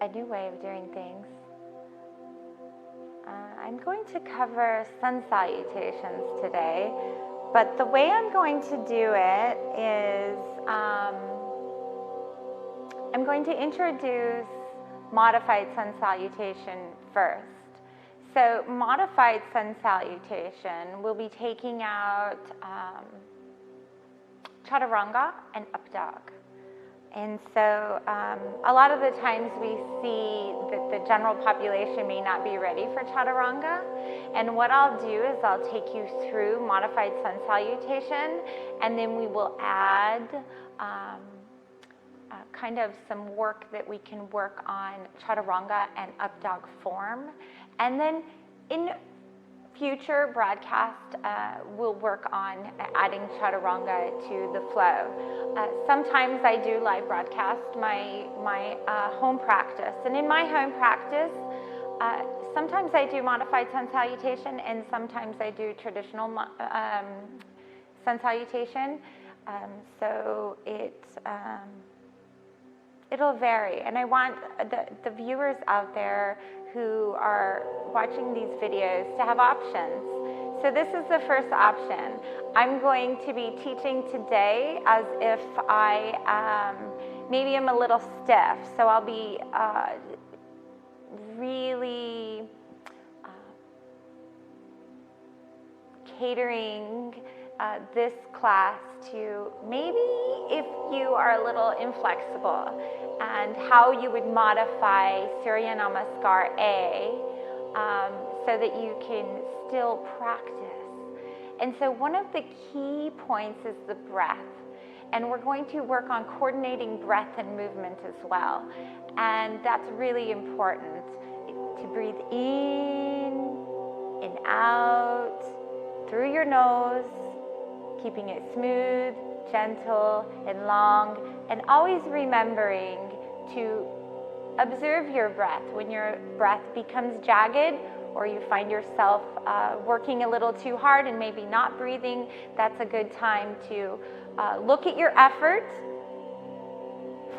a new way of doing things. I'm going to cover sun salutations today, but the way I'm going to do it is I'm going to introduce modified sun salutation first. So modified sun salutation will be taking out chaturanga and up dog. And so a lot of the times we see that the general population may not be ready for chaturanga. And what I'll do is I'll take you through modified sun salutation, and then we will add kind of some work that we can work on chaturanga and up dog form. And then in future broadcast, we'll work on adding chaturanga to the flow. Sometimes I do live broadcast my home practice, and in my home practice, sometimes I do modified sun salutation, and sometimes I do traditional sun salutation. So it'll vary, and I want the viewers out there who are watching these videos to have options. So this is the first option. I'm going to be teaching today as if I maybe am a little stiff, so I'll be really catering this class to maybe if you are a little inflexible, and how you would modify Surya Namaskar A so that you can still practice. And so one of the key points is the breath. And we're going to work on coordinating breath and movement as well. And that's really important, to breathe in and out through your nose, keeping it smooth, gentle, and long, and always remembering to observe your breath. When your breath becomes jagged, or you find yourself working a little too hard and maybe not breathing, that's a good time to look at your effort,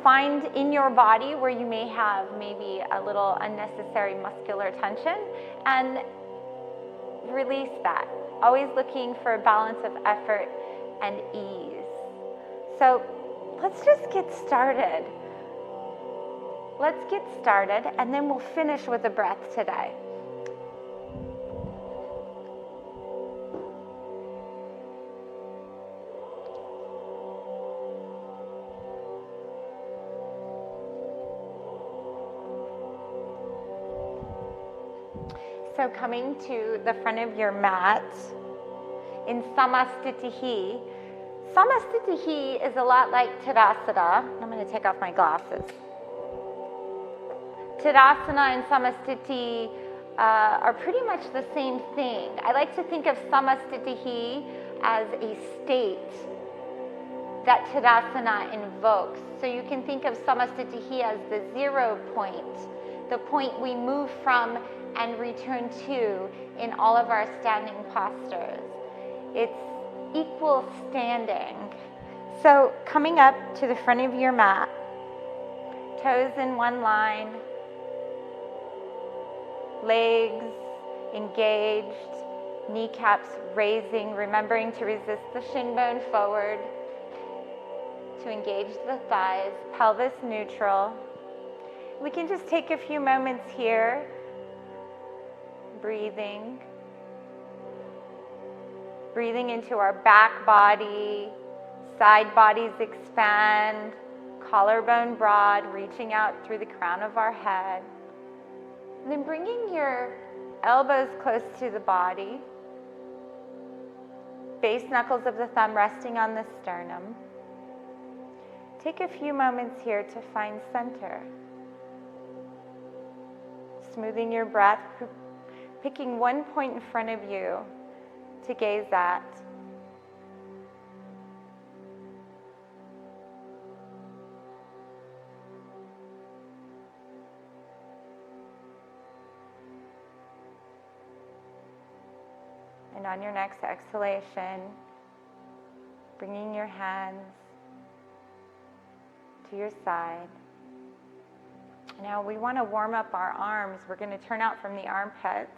find in your body where you may have maybe a little unnecessary muscular tension, and release that. Always looking for a balance of effort and ease. So let's just get started. Let's get started, and then we'll finish with the breath today. So coming to the front of your mat in Samastitihi. Samastitihi is a lot like Tadasana. I'm going to take off my glasses. Tadasana and Samastiti are pretty much the same thing. I like to think of Samastitihi as a state that Tadasana invokes. So you can think of Samastitihi as the 0 point, the point we move from and return to in all of our standing postures. It's equal standing. So coming up to the front of your mat, toes in one line, legs engaged, kneecaps raising, remembering to resist the shin bone forward, to engage the thighs, pelvis neutral. We can just take a few moments here, breathing into our back body, side bodies expand, collarbone broad, reaching out through the crown of our head. And then bringing your elbows close to the body, base knuckles of the thumb resting on the sternum. Take a few moments here to find center. Smoothing your breath, picking one point in front of you to gaze at. And on your next exhalation, bringing your hands to your side. Now we want to warm up our arms. We're going to turn out from the armpits.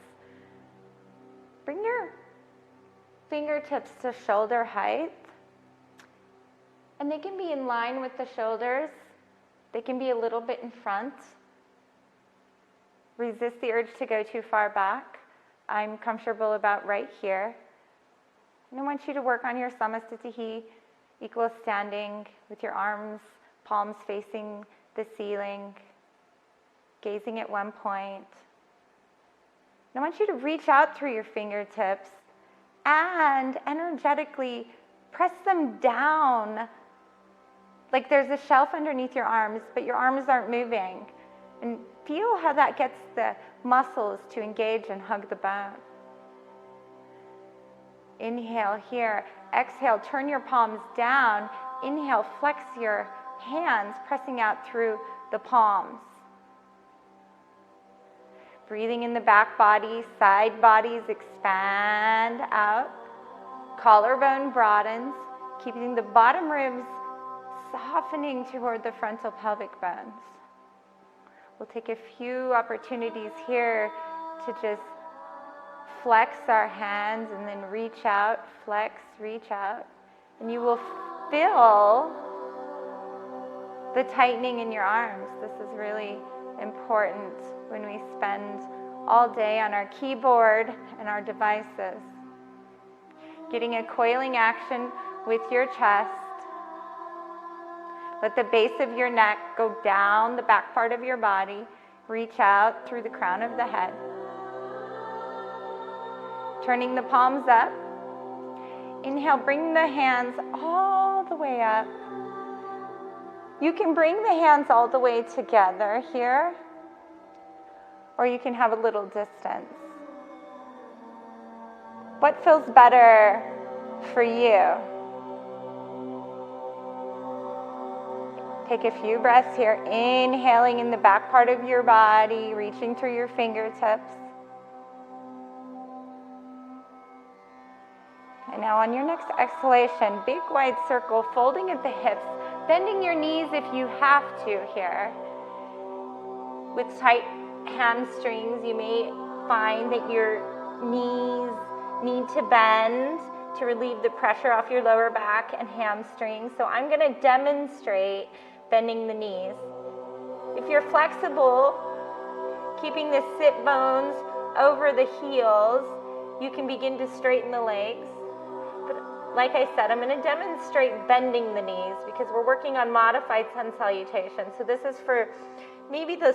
Bring your fingertips to shoulder height. And they can be in line with the shoulders. They can be a little bit in front. Resist the urge to go too far back. I'm comfortable about right here. And I want you to work on your Samasthiti, equal standing with your arms, palms facing the ceiling, gazing at one point. And I want you to reach out through your fingertips and energetically press them down like there's a shelf underneath your arms, but your arms aren't moving. And feel how that gets the muscles to engage and hug the bone. Inhale here. Exhale, turn your palms down. Inhale, flex your hands, pressing out through the palms. Breathing in the back body, side bodies expand out. Collarbone broadens, keeping the bottom ribs softening toward the frontal pelvic bones. We'll take a few opportunities here to just flex our hands and then reach out, flex, reach out. And you will feel the tightening in your arms. This is really important when we spend all day on our keyboard and our devices. Getting a coiling action with your chest. Let the base of your neck go down the back part of your body. Reach out through the crown of the head. Turning the palms up. Inhale, bring the hands all the way up. You can bring the hands all the way together here, or you can have a little distance. What feels better for you? Take a few breaths here, inhaling in the back part of your body, reaching through your fingertips. And now on your next exhalation, big wide circle, folding at the hips, bending your knees if you have to here. With tight hamstrings, you may find that your knees need to bend to relieve the pressure off your lower back and hamstrings. So I'm going to demonstrate bending the knees. If you're flexible, keeping the sit bones over the heels, you can begin to straighten the legs. But like I said, I'm going to demonstrate bending the knees because we're working on modified sun salutation. So this is for maybe the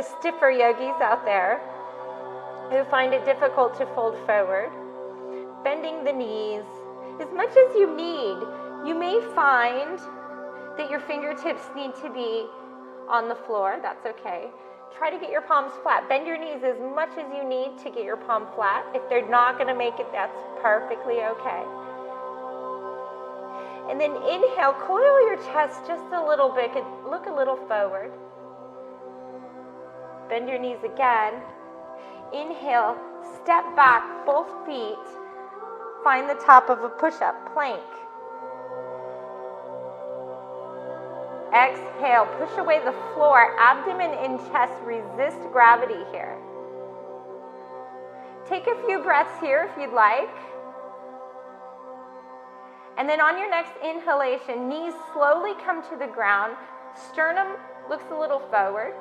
stiffer yogis out there who find it difficult to fold forward. Bending the knees as much as you need. You may find that your fingertips need to be on the floor. That's okay. Try to get your palms flat. Bend your knees as much as you need to get your palm flat. If they're not going to make it, that's perfectly okay. And then inhale, coil your chest just a little bit and look a little forward. Bend your knees again. Inhale, step back, both feet. Find the top of a push-up, plank. Exhale, push away the floor, abdomen and chest, resist gravity here. Take a few breaths here if you'd like. And then on your next inhalation, knees slowly come to the ground, sternum looks a little forward.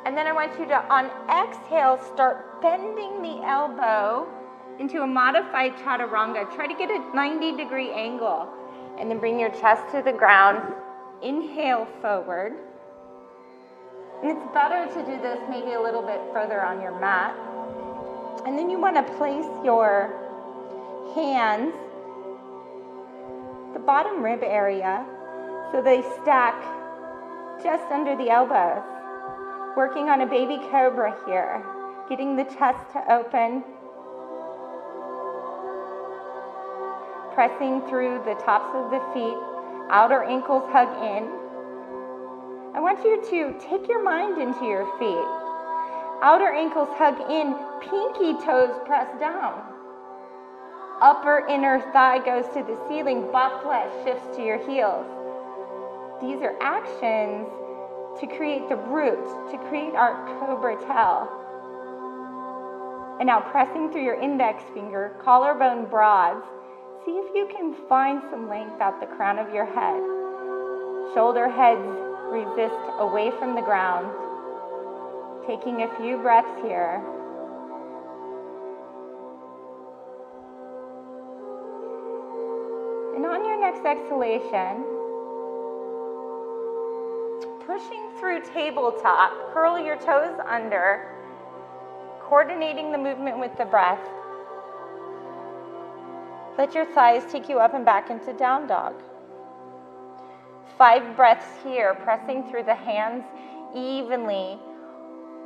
And then I want you to, on exhale, start bending the elbow into a modified chaturanga. Try to get a 90-degree angle. And then bring your chest to the ground. Inhale forward. And it's better to do this maybe a little bit further on your mat. And then you want to place your hands, the bottom rib area, so they stack just under the elbows. Working on a baby cobra here. Getting the chest to open. Pressing through the tops of the feet, outer ankles hug in. I want you to take your mind into your feet. Outer ankles hug in, pinky toes press down. Upper inner thigh goes to the ceiling, butt flesh shifts to your heels. These are actions to create the root, to create our cobra tail. And now pressing through your index finger, collarbone broads, see if you can find some length at the crown of your head. Shoulder heads resist away from the ground. Taking a few breaths here. And on your next exhalation, pushing through tabletop, curl your toes under, coordinating the movement with the breath. Let your thighs take you up and back into down dog. 5 breaths here, pressing through the hands evenly,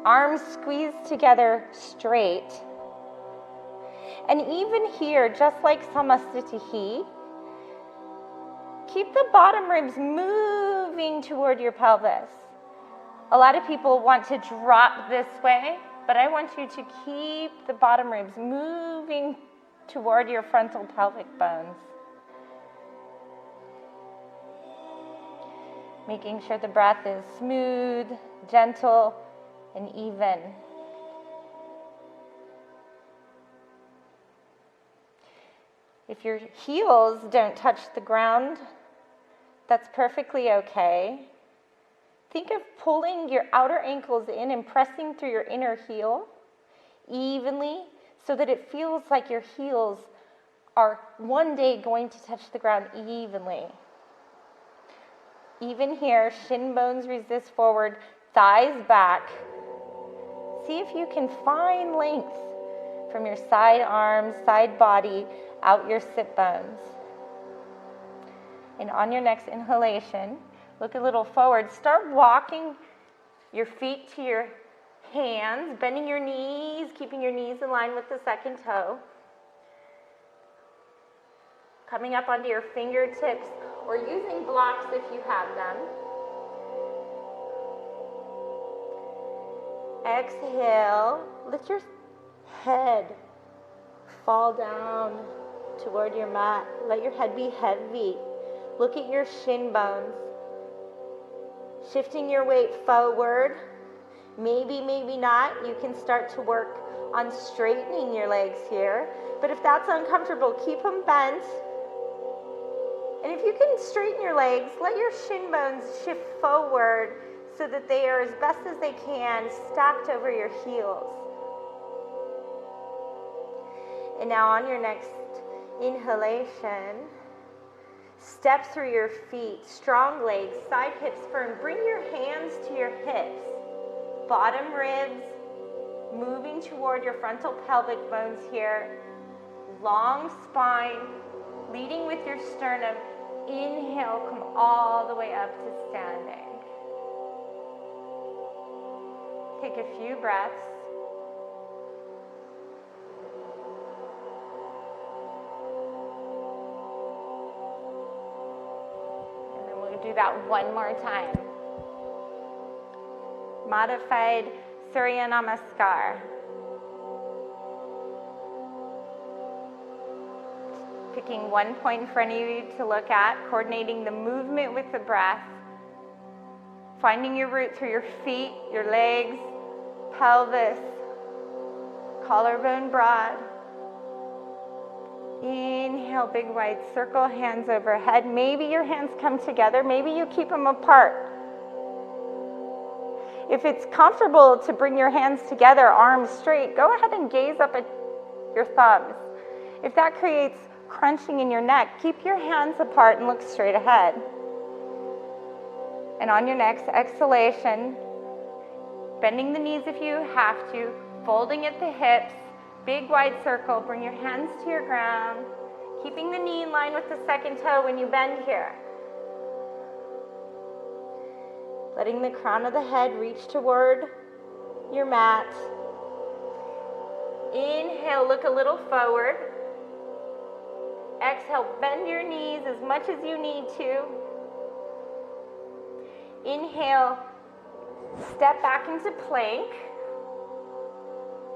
arms squeezed together straight. And even here, just like Samasthiti, keep the bottom ribs moving toward your pelvis. A lot of people want to drop this way, but I want you to keep the bottom ribs moving toward your frontal pelvic bones. Making sure the breath is smooth, gentle, and even. If your heels don't touch the ground, that's perfectly okay. Think of pulling your outer ankles in and pressing through your inner heel evenly so that it feels like your heels are one day going to touch the ground evenly. Even here, shin bones resist forward, thighs back. See if you can find length from your side arms, side body, out your sit bones. And on your next inhalation, look a little forward. Start walking your feet to your hands, bending your knees, keeping your knees in line with the second toe. Coming up onto your fingertips or using blocks if you have them. Exhale, let your head fall down toward your mat. Let your head be heavy. Look at your shin bones. Shifting your weight forward. Maybe, maybe not. You can start to work on straightening your legs here. But if that's uncomfortable, keep them bent. And if you can straighten your legs, let your shin bones shift forward so that they are as best as they can stacked over your heels. And now on your next inhalation, step through your feet, strong legs, side hips firm. Bring your hands to your hips, bottom ribs moving toward your frontal pelvic bones here. Long spine, leading with your sternum. Inhale, come all the way up to standing. Take a few breaths. And then we'll do that one more time. Modified Surya Namaskar. Picking one point in front of you to look at, coordinating the movement with the breath, finding your root through your feet, your legs, pelvis, collarbone broad. Inhale, big wide circle, hands overhead. Maybe your hands come together, maybe you keep them apart. If it's comfortable to bring your hands together, arms straight, go ahead and gaze up at your thumbs. If that creates crunching in your neck, keep your hands apart and look straight ahead. And on your next exhalation, bending the knees if you have to, folding at the hips, big wide circle, bring your hands to your ground, keeping the knee in line with the second toe when you bend here. Letting the crown of the head reach toward your mat. Inhale, look a little forward. Exhale, bend your knees as much as you need to. Inhale, step back into plank.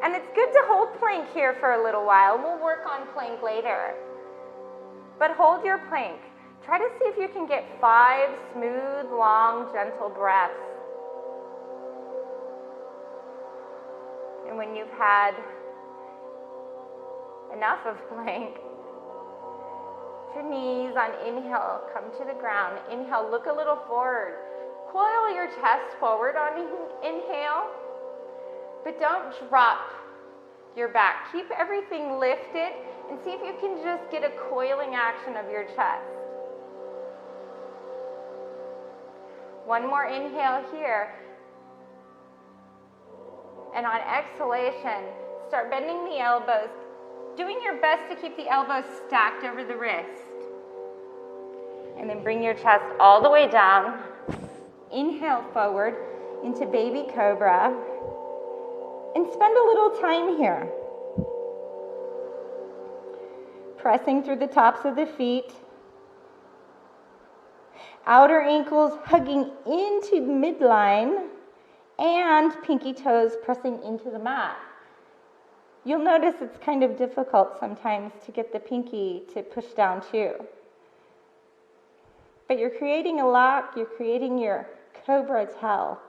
And it's good to hold plank here for a little while. We'll work on plank later. But hold your plank. Try to see if you can get 5 smooth, long, gentle breaths. And when you've had enough of plank, your knees on inhale, come to the ground. Inhale, look a little forward. Coil your chest forward on inhale, but don't drop your back. Keep everything lifted and see if you can just get a coiling action of your chest. One more inhale here. And on exhalation, start bending the elbows, doing your best to keep the elbows stacked over the wrist. And then bring your chest all the way down. Inhale forward into baby cobra. And spend a little time here. Pressing through the tops of the feet. Outer ankles hugging into the midline. And pinky toes pressing into the mat. You'll notice it's kind of difficult sometimes to get the pinky to push down too. But you're creating a lock, you're creating your cobra tail.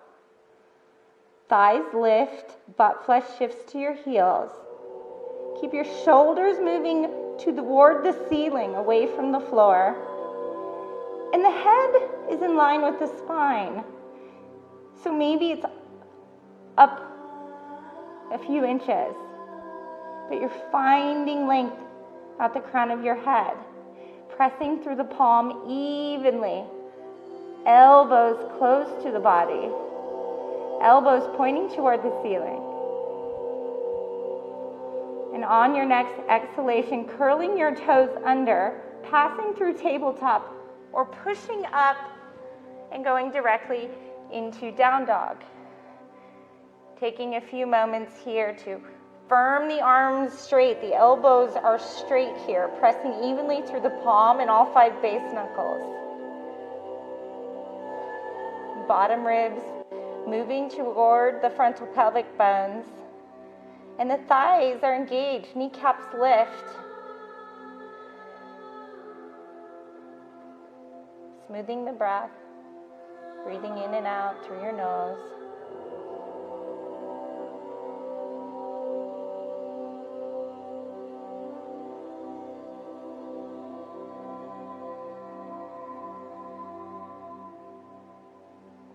Thighs lift, butt flesh shifts to your heels. Keep your shoulders moving toward the ceiling, away from the floor. And the head is in line with the spine. So maybe it's up a few inches, but you're finding length at the crown of your head, pressing through the palm evenly, elbows close to the body, elbows pointing toward the ceiling. And on your next exhalation, curling your toes under, passing through tabletop, or pushing up and going directly into down dog. Taking a few moments here to firm the arms straight. The elbows are straight here, pressing evenly through the palm and all 5 base knuckles. Bottom ribs moving toward the frontal pelvic bones. And the thighs are engaged, kneecaps lift. Smoothing the breath, breathing in and out through your nose.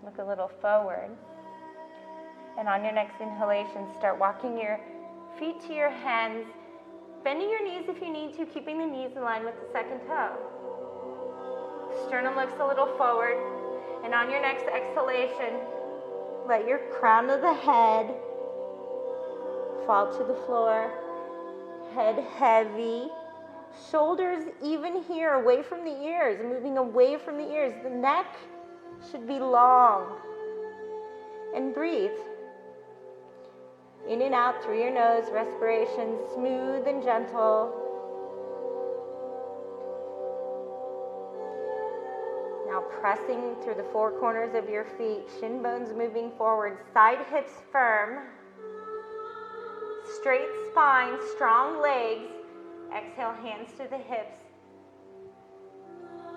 Look a little forward. And on your next inhalation, start walking your feet to your hands, bending your knees if you need to, keeping the knees in line with the second toe. Sternum looks a little forward. And on your next exhalation, let your crown of the head fall to the floor. Head heavy. Shoulders even here, away from the ears, moving away from the ears. The neck should be long. And breathe. In and out through your nose, respiration smooth and gentle. Now pressing through the 4 corners of your feet, shin bones moving forward, side hips firm, straight spine, strong legs. Exhale, hands to the hips.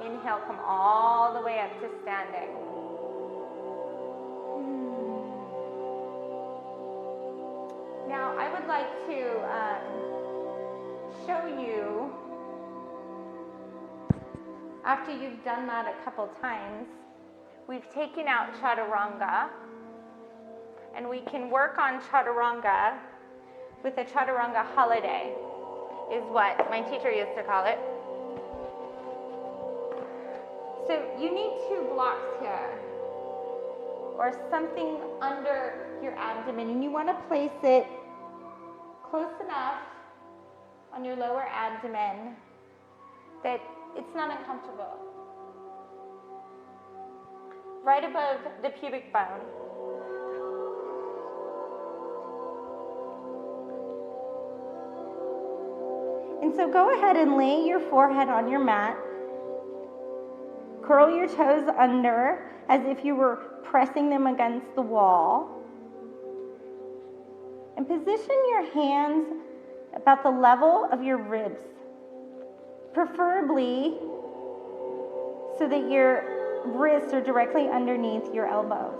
Inhale, come all the way up to standing. Now, I would like to show you, after you've done that a couple times, we've taken out chaturanga, and we can work on chaturanga with a chaturanga holiday, is what my teacher used to call it. So you need 2 blocks here, or something under your abdomen, and you want to place it close enough on your lower abdomen that it's not uncomfortable. Right above the pubic bone. And so go ahead and lay your forehead on your mat. Curl your toes under as if you were pressing them against the wall. And position your hands about the level of your ribs, preferably so that your wrists are directly underneath your elbows.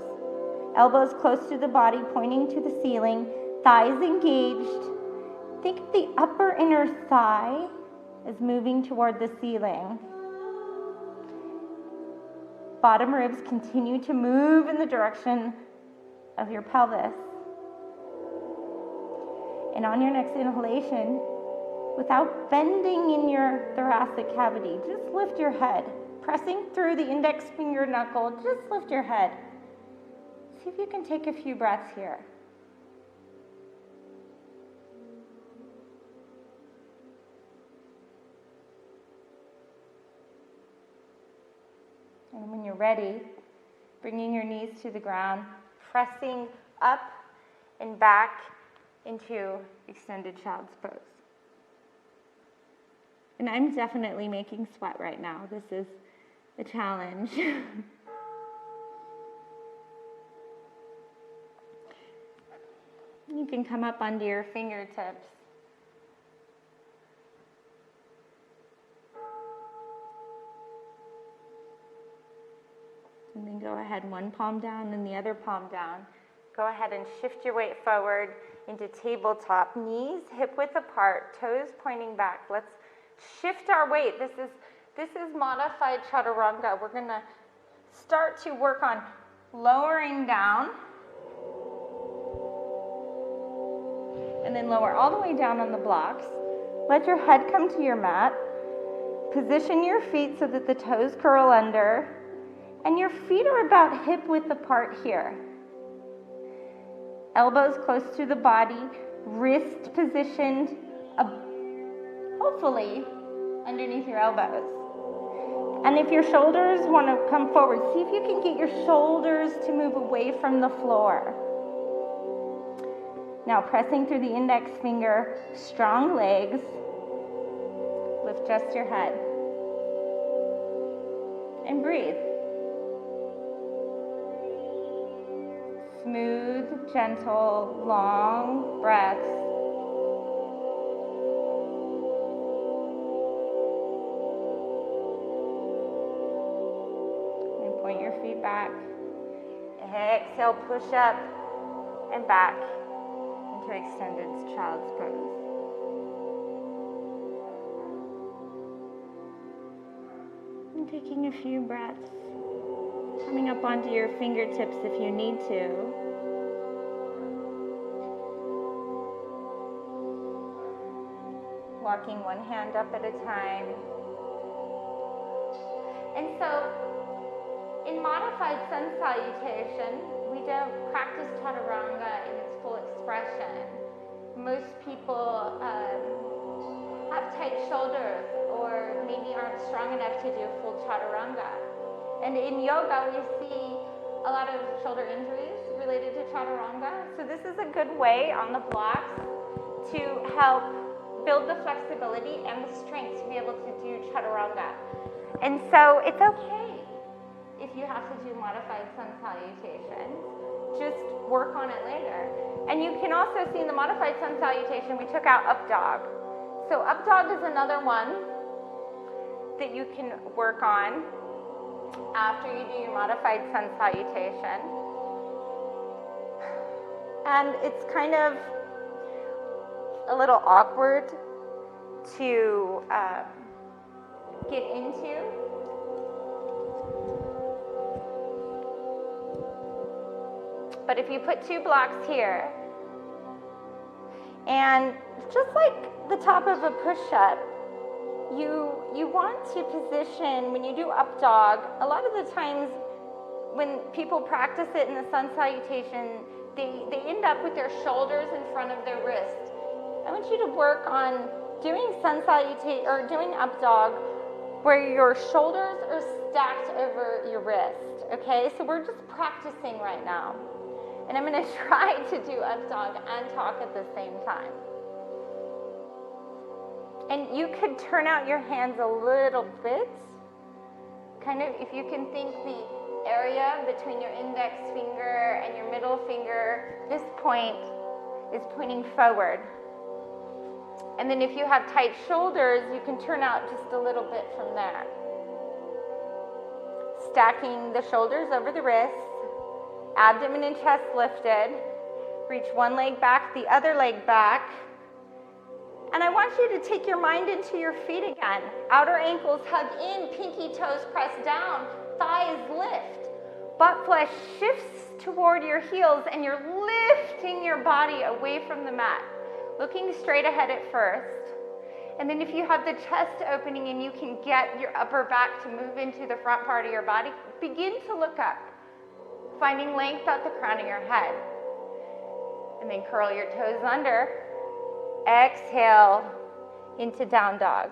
Elbows close to the body, pointing to the ceiling, thighs engaged. Think of the upper inner thigh as moving toward the ceiling. Bottom ribs continue to move in the direction of your pelvis. And on your next inhalation, without bending in your thoracic cavity, just lift your head. Pressing through the index finger knuckle, just lift your head. See if you can take a few breaths here. And when you're ready, bringing your knees to the ground, pressing up and back into extended child's pose. And I'm definitely making sweat right now. This is a challenge. You can come up onto your fingertips. And then go ahead, one palm down and the other palm down. Go ahead and shift your weight forward into tabletop, knees hip width apart, toes pointing back. Let's shift our weight. This is modified chaturanga. We're going to start to work on lowering down and then lower all the way down on the blocks. Let your head come to your mat. Position your feet so that the toes curl under and your feet are about hip width apart here. Elbows close to the body, wrist positioned hopefully underneath your elbows. And if your shoulders want to come forward, see if you can get your shoulders to move away from the floor. Now pressing through the index finger, strong legs, lift just your head. And breathe. Smooth, gentle, long breaths. And point your feet back. Exhale, push up and back into extended child's pose. And taking a few breaths. Coming up onto your fingertips if you need to. Walking one hand up at a time. And so, in modified sun salutation, we don't practice chaturanga in its full expression. Most people have tight shoulders or maybe aren't strong enough to do full chaturanga. And in yoga, we see a lot of shoulder injuries related to chaturanga. So this is a good way on the blocks to help build the flexibility and the strength to be able to do chaturanga. And so it's okay if you have to do modified sun salutation. Just work on it later. And you can also see in the modified sun salutation, we took out up dog. So up dog is another one that you can work on after you do your modified sun salutation. And it's kind of a little awkward to get into. But if you put 2 blocks here, and just like the top of a push-up, you want to position, when you do up dog, a lot of the times when people practice it in the sun salutation, they end up with their shoulders in front of their wrist. I want you to work on doing sun salutation or doing up dog where your shoulders are stacked over your wrist, okay? So we're just practicing right now. And I'm going to try to do up dog and talk at the same time. And you could turn out your hands a little bit. Kind of, if you can think the area between your index finger and your middle finger, this point is pointing forward. And then if you have tight shoulders, you can turn out just a little bit from there. Stacking the shoulders over the wrists, abdomen and chest lifted. Reach one leg back, the other leg back. And I want you to take your mind into your feet again. Outer ankles hug in, pinky toes press down, thighs lift. Butt flesh shifts toward your heels and you're lifting your body away from the mat. Looking straight ahead at first. And then if you have the chest opening and you can get your upper back to move into the front part of your body, begin to look up, finding length at the crown of your head. And then curl your toes under. Exhale into down dog.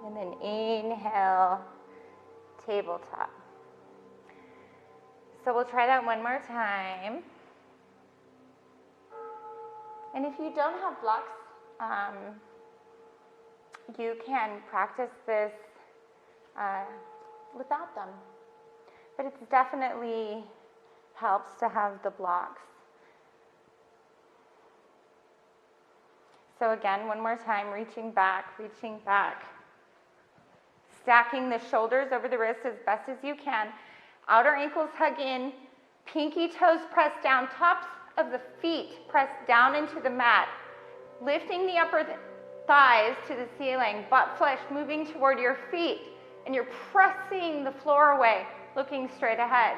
And then inhale, tabletop. So we'll try that one more time. And if you don't have blocks, you can practice this without them. But it definitely helps to have the blocks. So again, one more time, reaching back, reaching back. Stacking the shoulders over the wrists as best as you can. Outer ankles hug in, pinky toes press down, tops of the feet press down into the mat. Lifting the upper thighs to the ceiling, butt flesh moving toward your feet, and you're pressing the floor away, looking straight ahead.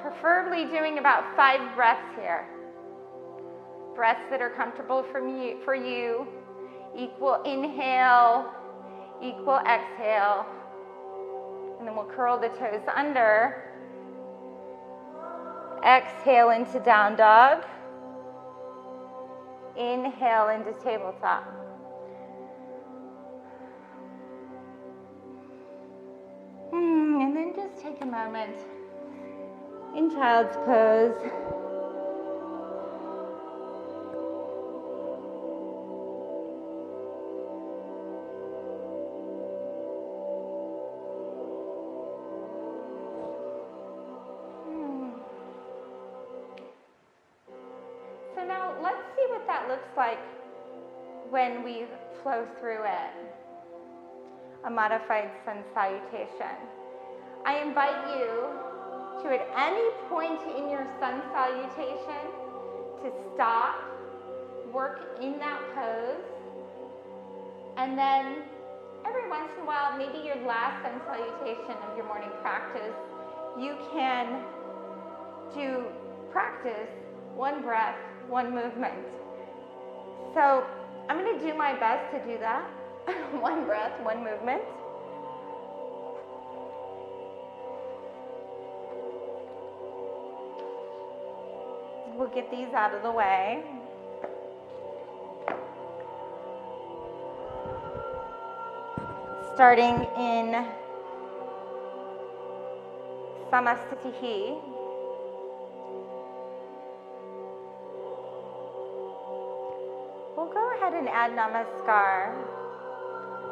Preferably doing about 5 breaths here. Breaths that are comfortable for you. Equal inhale, equal exhale. And then we'll curl the toes under. Exhale into down dog. Inhale into tabletop. And then just take a moment in child's pose. So now let's see what that looks like when we flow through it. A modified sun salutation. I invite you to at any point in your sun salutation to stop, work in that pose, and then every once in a while, maybe your last sun salutation of your morning practice, you can do practice, one breath, one movement. So I'm going to do my best to do that. One breath, one movement. We'll get these out of the way. Starting in Samastitihi. We'll go ahead and add Namaskar.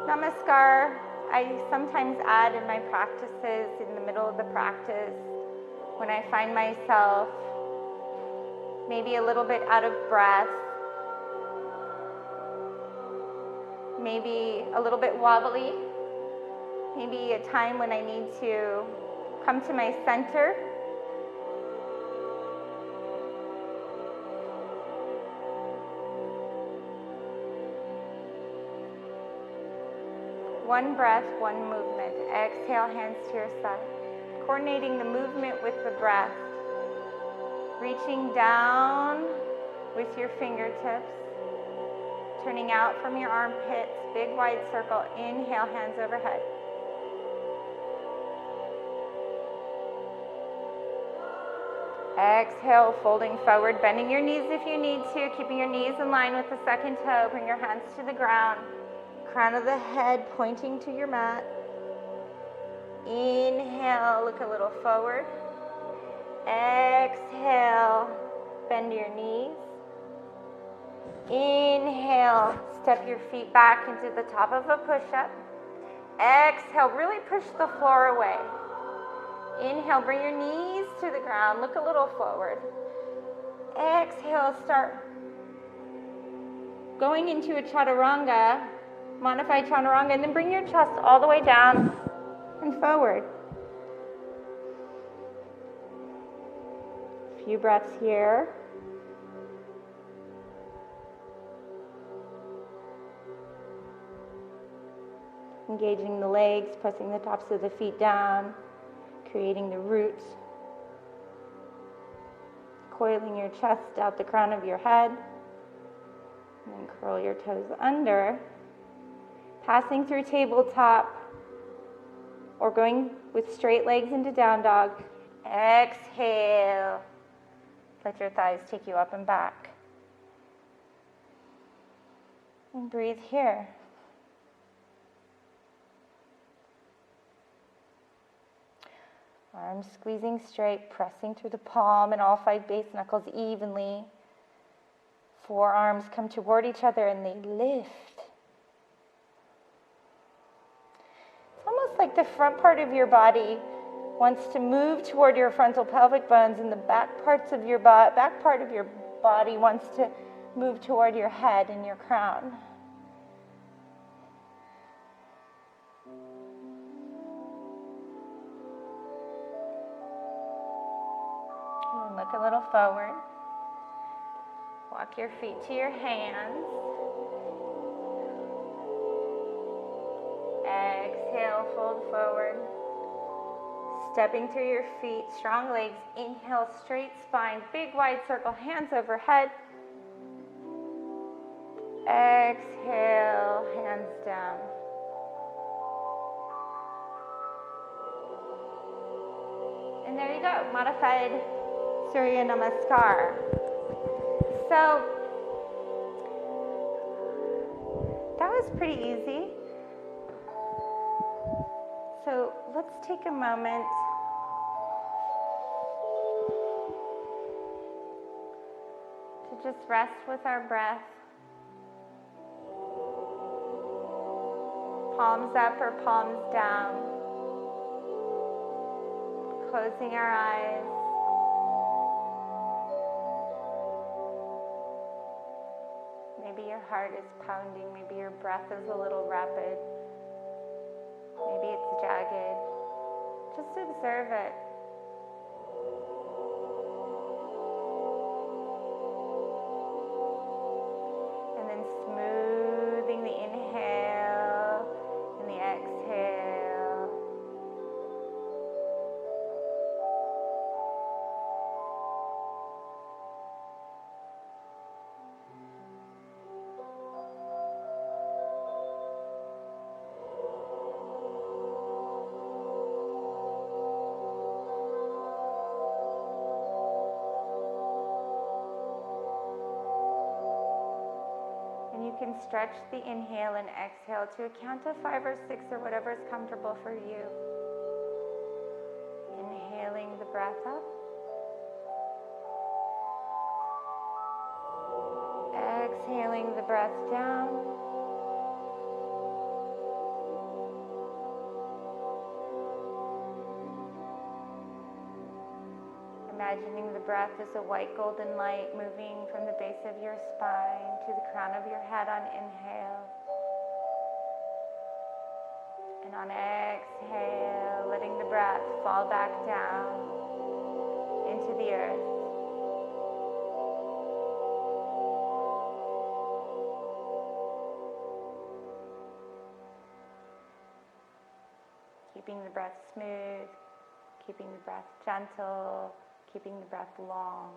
Namaskar, I sometimes add in my practices in the middle of the practice when I find myself maybe a little bit out of breath, maybe a little bit wobbly, maybe a time when I need to come to my center. One breath, one movement. Exhale, hands to your side. Coordinating the movement with the breath. Reaching down with your fingertips. Turning out from your armpits, big wide circle. Inhale, hands overhead. Exhale, folding forward, bending your knees if you need to, keeping your knees in line with the second toe. Bring your hands to the ground. Crown of the head pointing to your mat. Inhale, look a little forward. Exhale, bend your knees. Inhale, step your feet back into the top of a push-up. Exhale, really push the floor away. Inhale, bring your knees to the ground. Look a little forward. Exhale, start going into a chaturanga, modified chaturanga, and then bring your chest all the way down and forward. A few breaths here. Engaging the legs, pressing the tops of the feet down, creating the roots. Coiling your chest out the crown of your head. And then curl your toes under. Passing through tabletop or going with straight legs into down dog. Exhale. Let your thighs take you up and back. And breathe here. Arms squeezing straight, pressing through the palm and all 5 base knuckles evenly. Forearms come toward each other and they lift. It's almost like the front part of your body wants to move toward your frontal pelvic bones, and the back part of your body wants to move toward your head and your crown. And look a little forward. Walk your feet to your hands. Exhale, fold forward. Stepping through your feet, strong legs. Inhale, straight spine, big wide circle, hands overhead. Exhale, hands down. And there you go, modified Surya Namaskar. So that was pretty easy. So let's take a moment to just rest with our breath. Palms up or palms down. Closing our eyes. Maybe your heart is pounding, maybe your breath is a little rapid, maybe it's jagged. Just observe it. And then smoothing the inhale and the exhale. You can stretch the inhale and exhale to a count of 5 or 6 or whatever is comfortable for you. Inhaling the breath up. Exhaling the breath down. Imagining the breath as a white golden light moving from the base of your spine to the crown of your head on inhale. And on exhale, letting the breath fall back down into the earth. Keeping the breath smooth, keeping the breath gentle, keeping the breath long.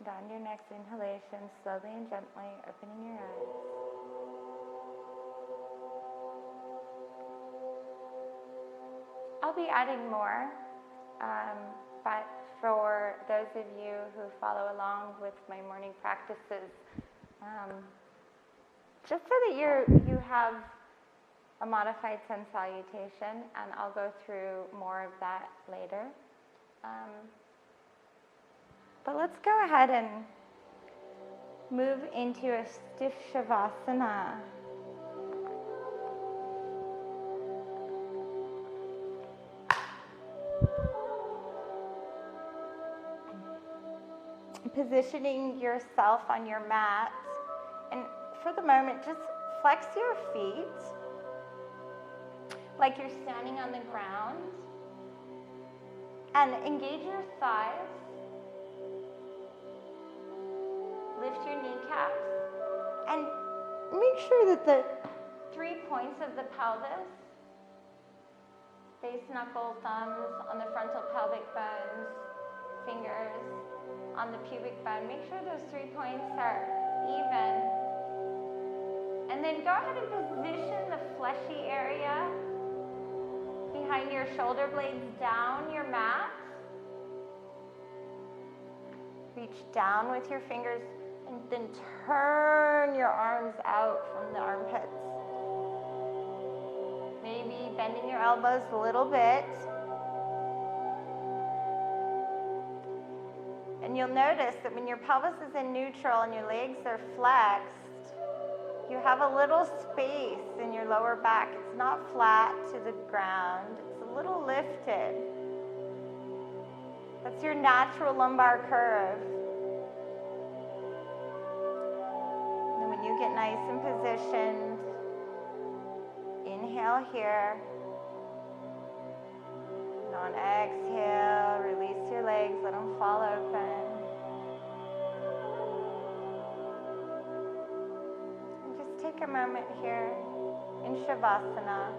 And on your next inhalation, slowly and gently opening your eyes. I'll be adding more, but for those of you who follow along with my morning practices, just so that you have a modified sun salutation, and I'll go through more of that later. But let's go ahead and move into a stiff Shavasana. Positioning yourself on your mat, and for the moment just flex your feet like you're standing on the ground, and engage your thighs. Lift your kneecaps and make sure that the 3 points of the pelvis, base, knuckle, thumbs on the frontal pelvic bones, fingers on the pubic bone, make sure those 3 points are even. And then go ahead and position the fleshy area behind your shoulder blades down your mat. Reach down with your fingers and then turn your arms out from the armpits. Maybe bending your elbows a little bit. And you'll notice that when your pelvis is in neutral and your legs are flexed, you have a little space in your lower back. It's not flat to the ground. It's a little lifted. That's your natural lumbar curve. And then when you get nice and positioned, inhale here. And on exhale, release your legs, let them fall open. And just take a moment here in Shavasana.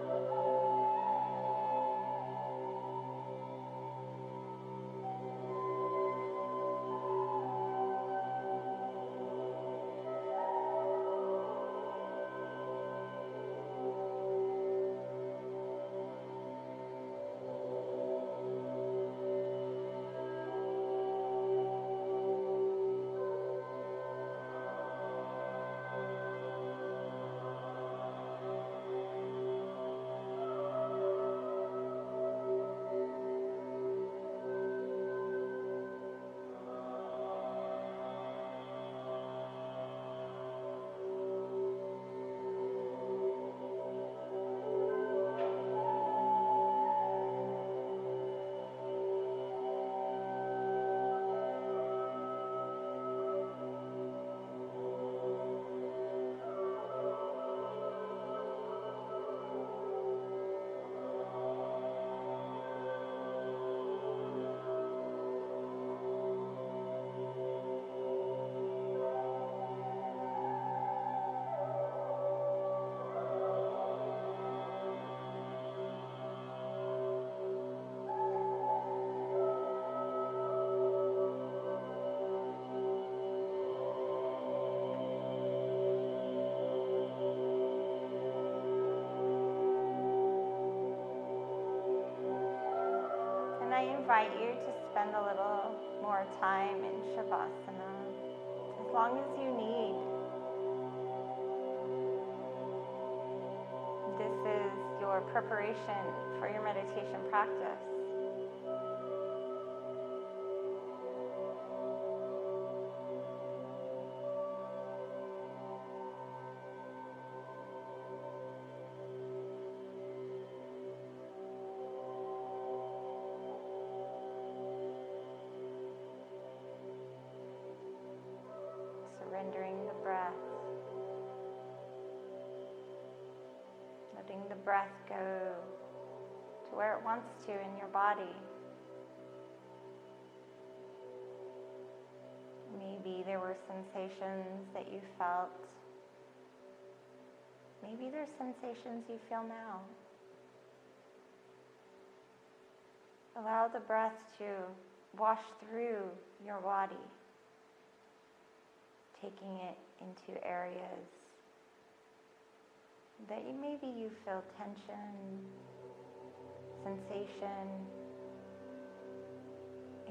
I invite you to spend a little more time in Shavasana, as long as you need. This is your preparation for your meditation practice. Surrendering the breath, letting the breath go to where it wants to in your body. Maybe there were sensations that you felt. Maybe there's sensations you feel now. Allow the breath to wash through your body, taking it into areas that maybe you feel tension, sensation,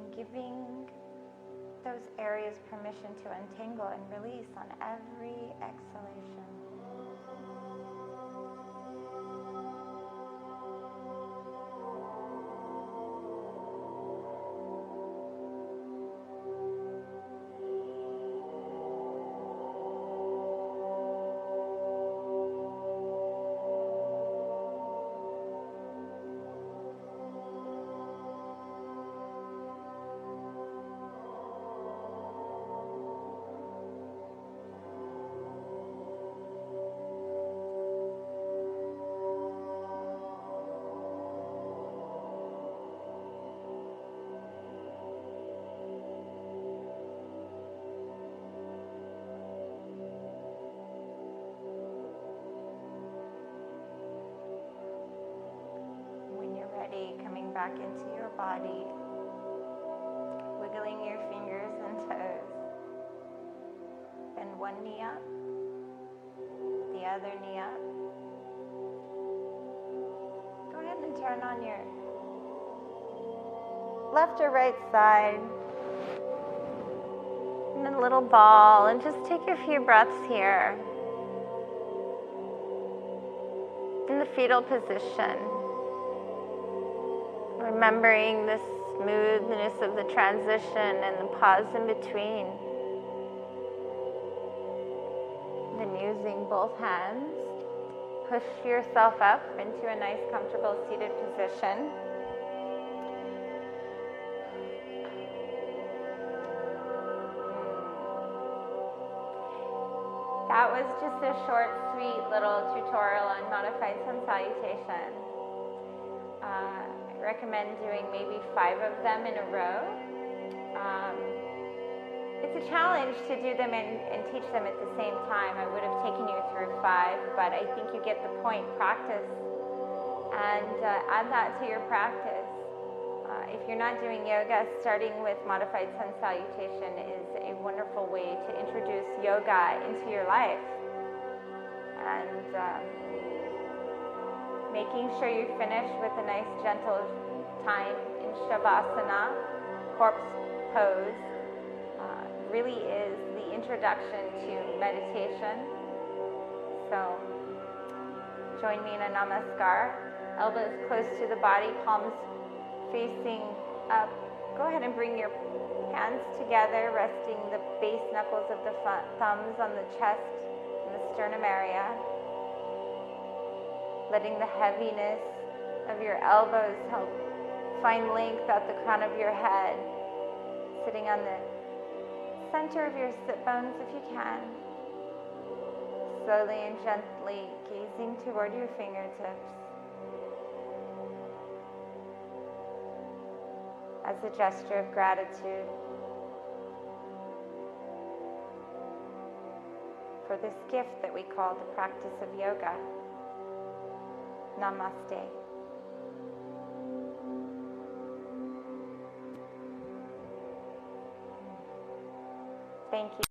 and giving those areas permission to untangle and release on every exhalation. Coming back into your body, wiggling your fingers and toes. Bend one knee up, the other knee up. Go ahead and turn on your left or right side. And a little ball, and just take a few breaths here in the fetal position. Remembering the smoothness of the transition and the pause in between. Then using both hands, push yourself up into a nice comfortable seated position. That was just a short, sweet little tutorial on modified sun salutation. I recommend doing maybe 5 of them in a row. It's a challenge to do them and teach them at the same time. I would have taken you through 5, but I think you get the point. Practice and add that to your practice. If you're not doing yoga, starting with modified sun salutation is a wonderful way to introduce yoga into your life. And making sure you finish with a nice gentle time in Shavasana, corpse pose, really is the introduction to meditation. So join me in a Namaskar. Elbows close to the body, palms facing up. Go ahead and bring your hands together, resting the base knuckles of the thumbs on the chest and the sternum area. Letting the heaviness of your elbows help find length at the crown of your head. Sitting on the center of your sit bones if you can. Slowly and gently gazing toward your fingertips. As a gesture of gratitude for this gift that we call the practice of yoga. Namaste. Thank you.